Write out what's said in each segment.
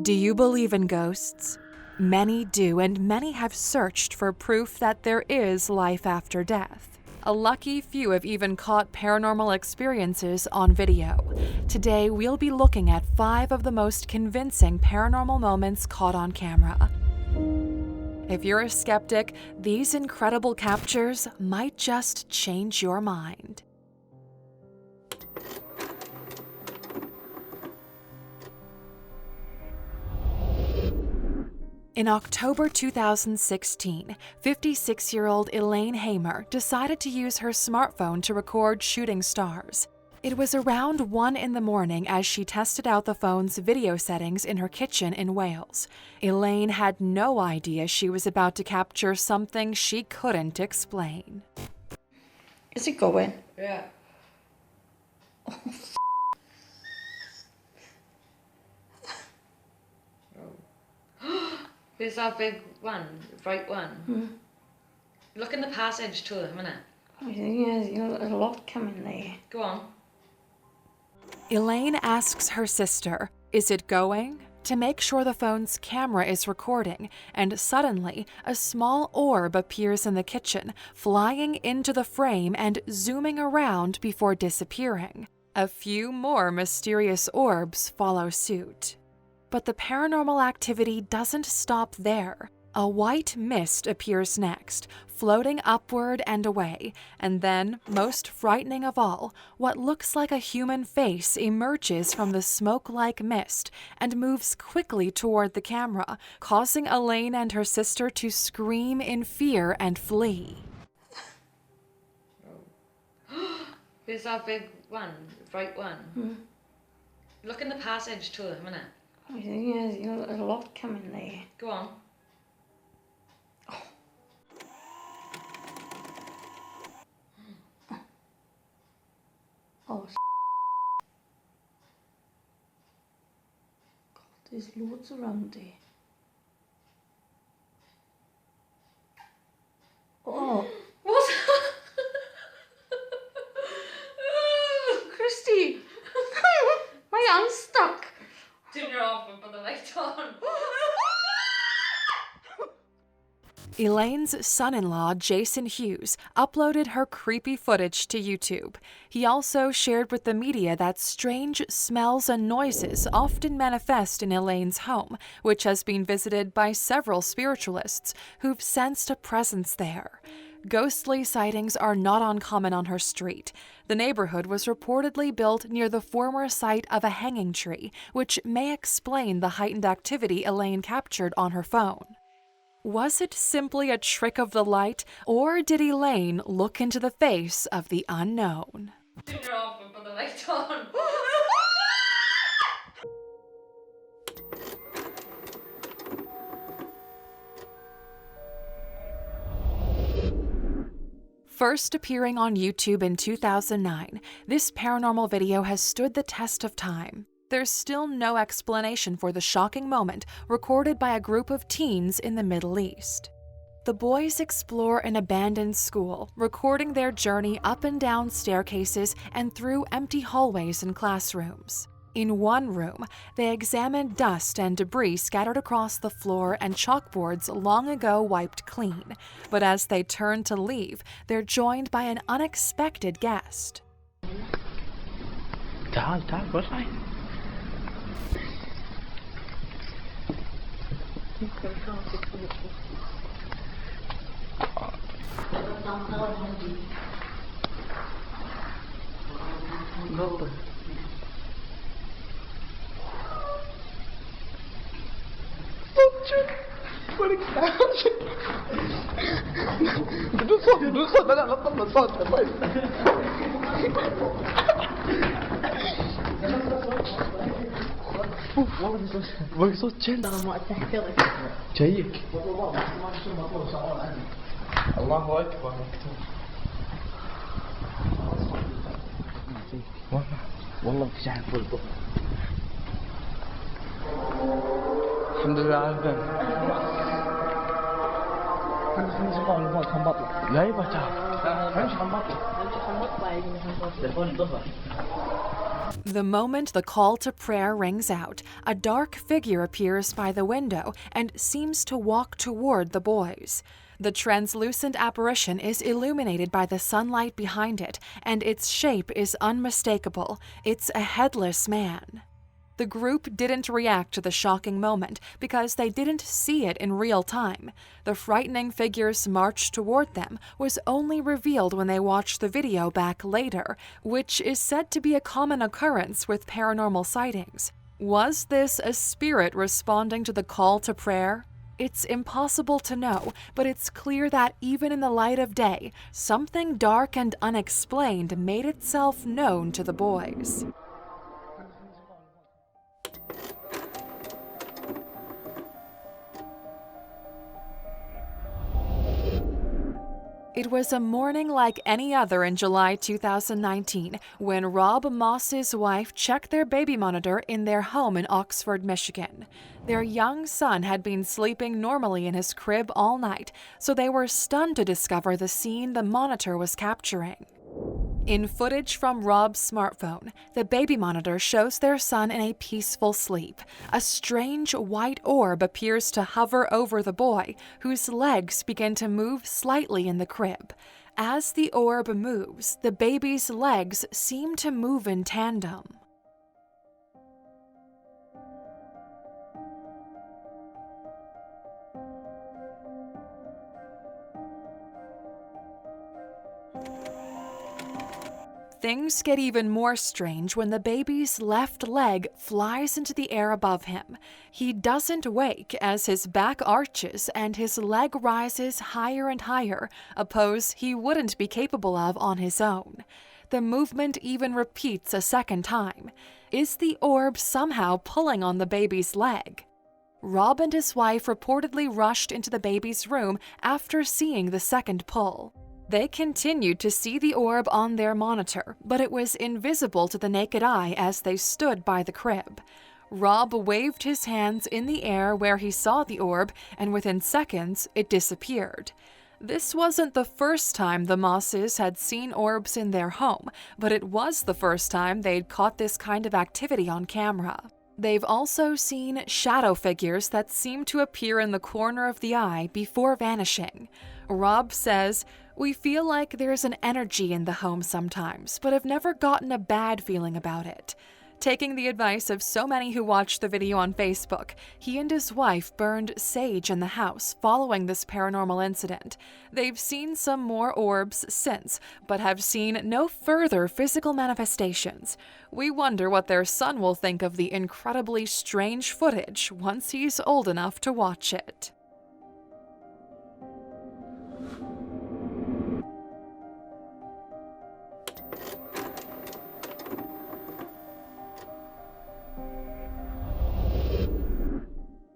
Do you believe in ghosts? Many do, and many have searched for proof that there is life after death. A lucky few have even caught paranormal experiences on video. Today, we'll be looking at 5 of the most convincing paranormal moments caught on camera. If you're a skeptic, these incredible captures might just change your mind. In October 2016, 56-year-old Elaine Hamer decided to use her smartphone to record shooting stars. It was around 1 in the morning as she tested out the phone's video settings in her kitchen in Wales. Elaine had no idea she was about to capture something she couldn't explain. Is it going? Yeah. There's that big one, bright one. Look in the passage to them, innit? Yeah, there's a lot coming there. Go on. Elaine asks her sister, "Is it going?" to make sure the phone's camera is recording, and suddenly, a small orb appears in the kitchen, flying into the frame and zooming around before disappearing. A few more mysterious orbs follow suit. But the paranormal activity doesn't stop there. A white mist appears next, floating upward and away, and then, most frightening of all, what looks like a human face emerges from the smoke-like mist and moves quickly toward the camera, causing Elaine and her sister to scream in fear and flee. There's that big one, bright one. Look in the passage to them, innit? Yeah, there's a lot coming there. Go on. Oh, God, there's loads around there. Oh. What? Christy! My hand's stuck. Turn your off and put the light on. Elaine's son-in-law, Jason Hughes, uploaded her creepy footage to YouTube. He also shared with the media that strange smells and noises often manifest in Elaine's home, which has been visited by several spiritualists who've sensed a presence there. Ghostly sightings are not uncommon on her street. The neighborhood was reportedly built near the former site of a hanging tree, which may explain the heightened activity Elaine captured on her phone. Was it simply a trick of the light, or did Elaine look into the face of the unknown? Turn your off and put the light on. First appearing on YouTube in 2009, this paranormal video has stood the test of time. There's still no explanation for the shocking moment recorded by a group of teens in the Middle East. The boys explore an abandoned school, recording their journey up and down staircases and through empty hallways and classrooms. In one room, they examine dust and debris scattered across the floor and chalkboards long ago wiped clean. But as they turn to leave, they're joined by an unexpected guest. تعال وش هاي؟ بدون صوت لا نطلع صوت والله صوت جن جايك الله اكبر والله انفتح فوق الضوء الحمد لله على الباب خمس دقائق كم بطلع لا يبا تعال امشي كم بطلع. The moment the call to prayer rings out, a dark figure appears by the window and seems to walk toward the boys. The translucent apparition is illuminated by the sunlight behind it, and its shape is unmistakable. It's a headless man. The group didn't react to the shocking moment because they didn't see it in real time. The frightening figure's march toward them was only revealed when they watched the video back later, which is said to be a common occurrence with paranormal sightings. Was this a spirit responding to the call to prayer? It's impossible to know, but it's clear that even in the light of day, something dark and unexplained made itself known to the boys. It was a morning like any other in July 2019 when Rob Moss's wife checked their baby monitor in their home in Oxford, Michigan. Their young son had been sleeping normally in his crib all night, so they were stunned to discover the scene the monitor was capturing. In footage from Rob's smartphone, the baby monitor shows their son in a peaceful sleep. A strange white orb appears to hover over the boy, whose legs begin to move slightly in the crib. As the orb moves, the baby's legs seem to move in tandem. Things get even more strange when the baby's left leg flies into the air above him. He doesn't wake as his back arches and his leg rises higher and higher, a pose he wouldn't be capable of on his own. The movement even repeats a second time. Is the orb somehow pulling on the baby's leg? Rob and his wife reportedly rushed into the baby's room after seeing the second pull. They continued to see the orb on their monitor, but it was invisible to the naked eye as they stood by the crib. Rob waved his hands in the air where he saw the orb, and within seconds, it disappeared. This wasn't the first time the Mosses had seen orbs in their home, but it was the first time they'd caught this kind of activity on camera. They've also seen shadow figures that seem to appear in the corner of the eye before vanishing. Rob says, "We feel like there's an energy in the home sometimes, but have never gotten a bad feeling about it." Taking the advice of so many who watched the video on Facebook, he and his wife burned sage in the house following this paranormal incident. They've seen some more orbs since, but have seen no further physical manifestations. We wonder what their son will think of the incredibly strange footage once he's old enough to watch it.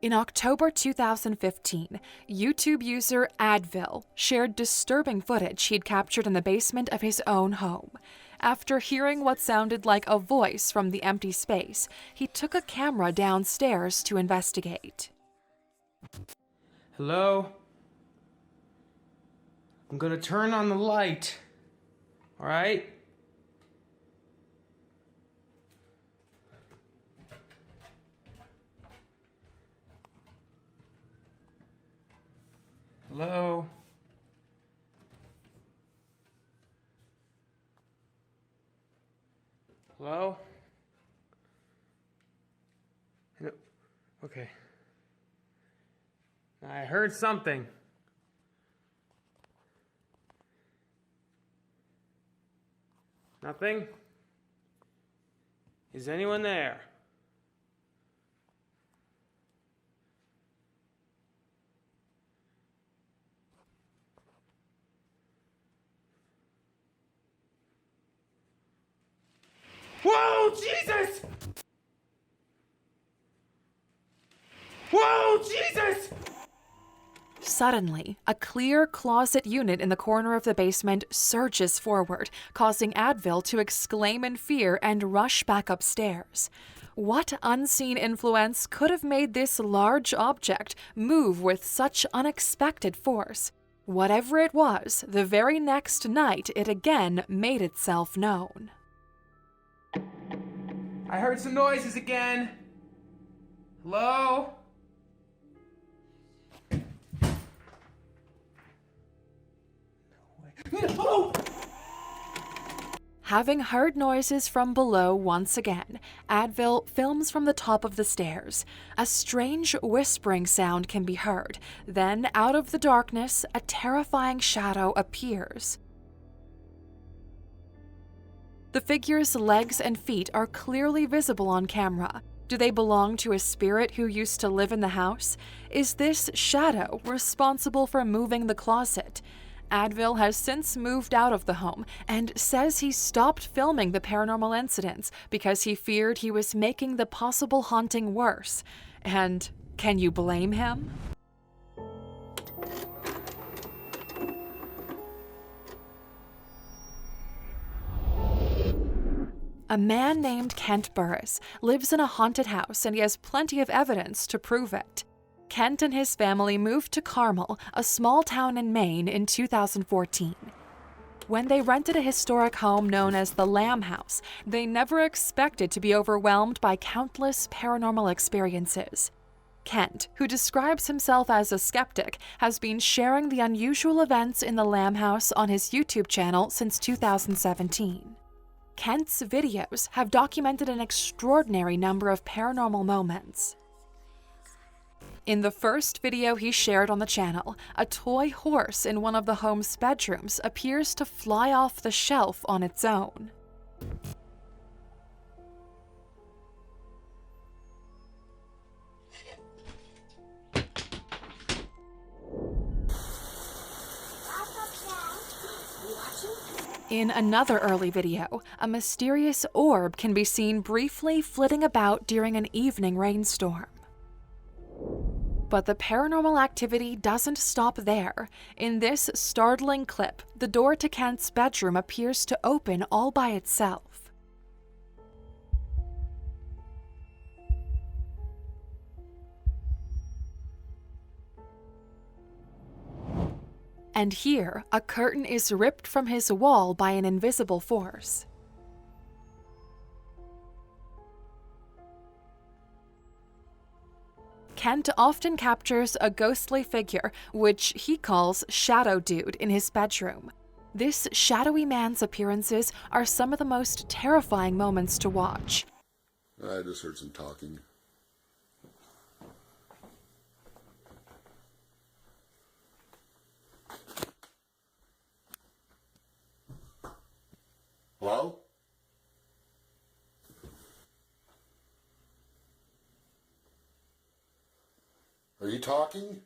In October 2015, YouTube user Advil shared disturbing footage he'd captured in the basement of his own home. After hearing what sounded like a voice from the empty space, he took a camera downstairs to investigate. Hello? I'm gonna turn on the light. All right? Hello? Hello? Hello? Okay. I heard something. Nothing? Is anyone there? Whoa, Jesus! Whoa, Jesus! Suddenly, a clear closet unit in the corner of the basement surges forward, causing Advil to exclaim in fear and rush back upstairs. What unseen influence could have made this large object move with such unexpected force? Whatever it was, the very next night it again made itself known. I heard some noises again. Hello? No way. Oh! Having heard noises from below once again, Advil films from the top of the stairs. A strange whispering sound can be heard. Then, out of the darkness, a terrifying shadow appears. The figure's legs and feet are clearly visible on camera. Do they belong to a spirit who used to live in the house? Is this shadow responsible for moving the closet? Advil has since moved out of the home and says he stopped filming the paranormal incidents because he feared he was making the possible haunting worse. And can you blame him? A man named Kent Burris lives in a haunted house and he has plenty of evidence to prove it. Kent and his family moved to Carmel, a small town in Maine, in 2014. When they rented a historic home known as the Lamb House, they never expected to be overwhelmed by countless paranormal experiences. Kent, who describes himself as a skeptic, has been sharing the unusual events in the Lamb House on his YouTube channel since 2017. Kent's videos have documented an extraordinary number of paranormal moments. In the first video he shared on the channel, a toy horse in one of the home's bedrooms appears to fly off the shelf on its own. In another early video, a mysterious orb can be seen briefly flitting about during an evening rainstorm. But the paranormal activity doesn't stop there. In this startling clip, the door to Kent's bedroom appears to open all by itself. And here, a curtain is ripped from his wall by an invisible force. Kent often captures a ghostly figure, which he calls Shadow Dude, in his bedroom. This shadowy man's appearances are some of the most terrifying moments to watch. I just heard some talking. Hello? Are you talking?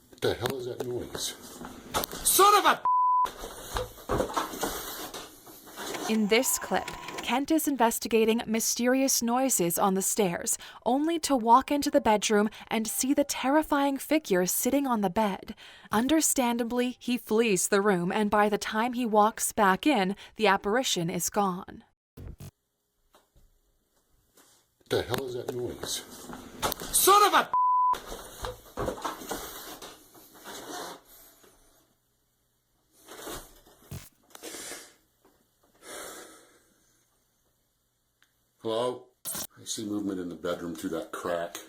What the hell is that noise? Son of a... In this clip, Kent is investigating mysterious noises on the stairs, only to walk into the bedroom and see the terrifying figure sitting on the bed. Understandably, he flees the room, and by the time he walks back in, the apparition is gone. What the hell is that noise? Son of a... Hello? I see movement in the bedroom through that crack.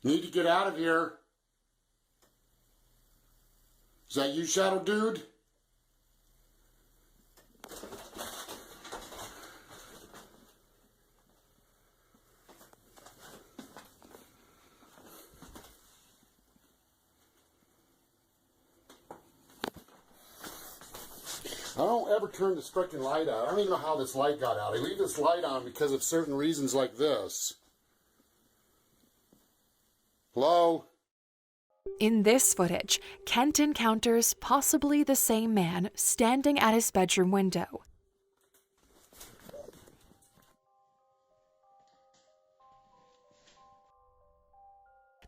Need to get out of here. Is that you, Shadow Dude? I don't ever turn this frickin' light out. I don't even know how this light got out. I leave this light on because of certain reasons like this. Hello? In this footage, Kent encounters possibly the same man standing at his bedroom window.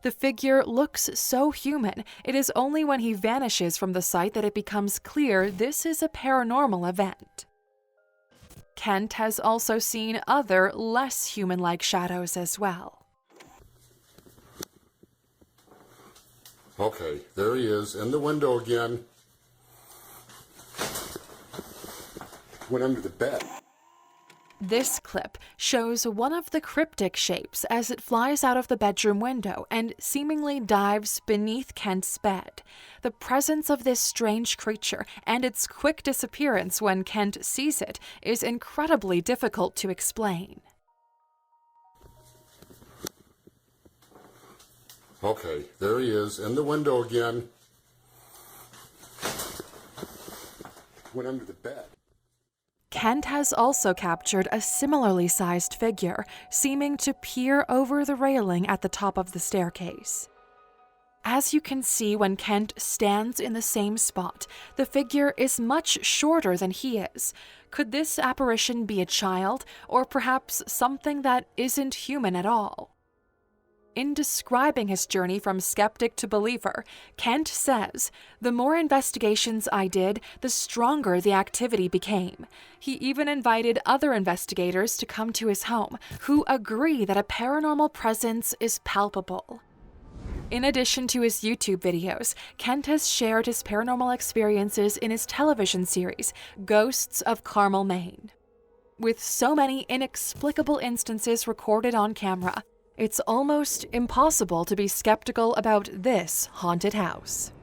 The figure looks so human, it is only when he vanishes from the site that it becomes clear this is a paranormal event. Kent has also seen other, less human-like shadows as well. Okay, there he is, in the window again. Went under the bed. This clip shows one of the cryptic shapes as it flies out of the bedroom window and seemingly dives beneath Kent's bed. The presence of this strange creature and its quick disappearance when Kent sees it is incredibly difficult to explain. Okay, there he is, in the window again. Went under the bed. Kent has also captured a similarly sized figure, seeming to peer over the railing at the top of the staircase. As you can see when Kent stands in the same spot, the figure is much shorter than he is. Could this apparition be a child, or perhaps something that isn't human at all? In describing his journey from skeptic to believer, Kent says, "The more investigations I did, the stronger the activity became." He even invited other investigators to come to his home, who agree that a paranormal presence is palpable. In addition to his YouTube videos, Kent has shared his paranormal experiences in his television series, Ghosts of Carmel, Maine. With so many inexplicable instances recorded on camera, it's almost impossible to be skeptical about this haunted house.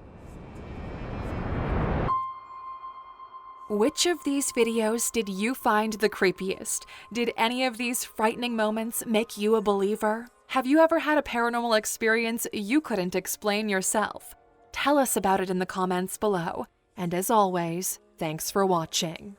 Which of these videos did you find the creepiest? Did any of these frightening moments make you a believer? Have you ever had a paranormal experience you couldn't explain yourself? Tell us about it in the comments below. And as always, thanks for watching.